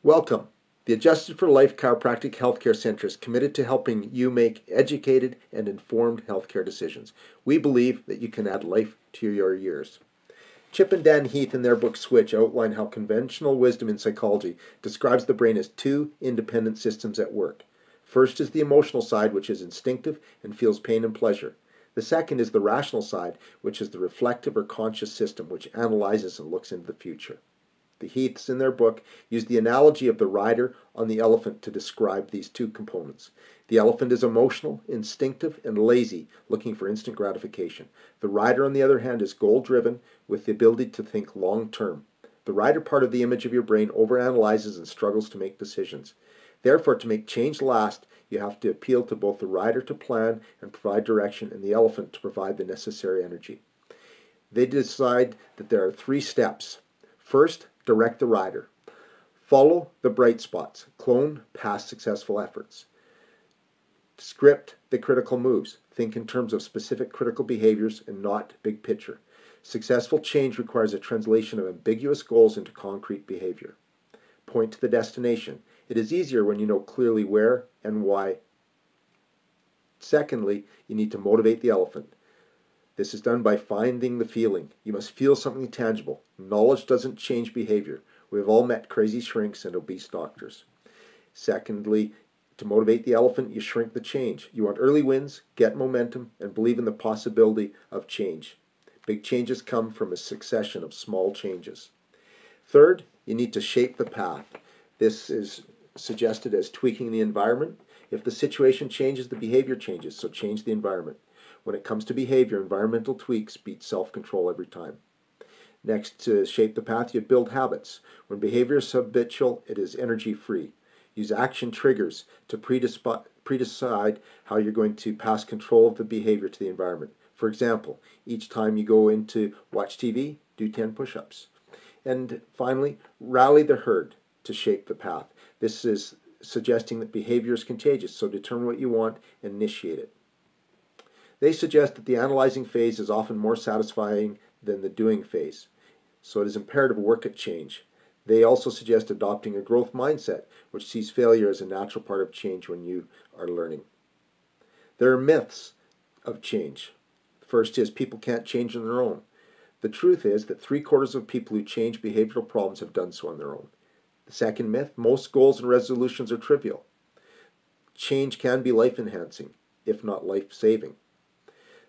Welcome. The Adjusted for Life Chiropractic Healthcare Center is committed to helping you make educated and informed healthcare decisions. We believe that you can add life to your years. Chip and Dan Heath, in their book Switch, outline how conventional wisdom in psychology describes the brain as two independent systems at work. First is the emotional side, which is instinctive and feels pain and pleasure. The second is the rational side, which is the reflective or conscious system, which analyzes and looks into the future. The Heaths, in their book, use the analogy of the rider on the elephant to describe these two components. The elephant is emotional, instinctive, and lazy, looking for instant gratification. The rider, on the other hand, is goal-driven, with the ability to think long-term. The rider part of the image of your brain overanalyzes and struggles to make decisions. Therefore, to make change last, you have to appeal to both the rider to plan and provide direction, and the elephant to provide the necessary energy. They decide that there are 3 steps. First, direct the rider. Follow the bright spots. Clone past successful efforts. Script the critical moves. Think in terms of specific critical behaviors and not big picture. Successful change requires a translation of ambiguous goals into concrete behavior. Point to the destination. It is easier when you know clearly where and why. Secondly, you need to motivate the elephant. This is done by finding the feeling. You must feel something tangible. Knowledge doesn't change behavior. We have all met crazy shrinks and obese doctors. Secondly, to motivate the elephant, you shrink the change. You want early wins, get momentum, and believe in the possibility of change. Big changes come from a succession of small changes. Third, you need to shape the path. This is suggested as tweaking the environment. If the situation changes, the behavior changes, so change the environment. When it comes to behavior, environmental tweaks beat self-control every time. Next, to shape the path, you build habits. When behavior is habitual, it is energy-free. Use action triggers to predecide how you're going to pass control of the behavior to the environment. For example, each time you go in to watch TV, do 10 push-ups. And finally, rally the herd to shape the path. This is suggesting that behavior is contagious, so determine what you want and initiate it. They suggest that the analyzing phase is often more satisfying than the doing phase, so it is imperative to work at change. They also suggest adopting a growth mindset, which sees failure as a natural part of change when you are learning. There are myths of change. First is people can't change on their own. The truth is that 3/4 of people who change behavioral problems have done so on their own. The second myth, most goals and resolutions are trivial. Change can be life-enhancing, if not life-saving.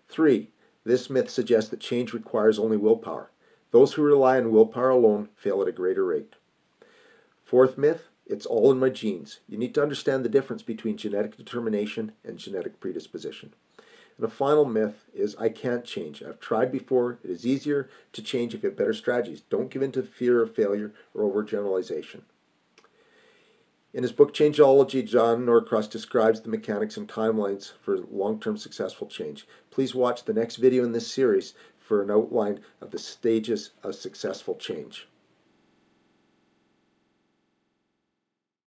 3. This myth suggests that change requires only willpower. Those who rely on willpower alone fail at a greater rate. Fourth myth, it's all in my genes. You need to understand the difference between genetic determination and genetic predisposition. And a final myth is I can't change. I've tried before. It is easier to change if you have better strategies. Don't give in to fear of failure or overgeneralization. In his book Changeology, John Norcross describes the mechanics and timelines for long-term successful change. Please watch the next video in this series for an outline of the stages of successful change.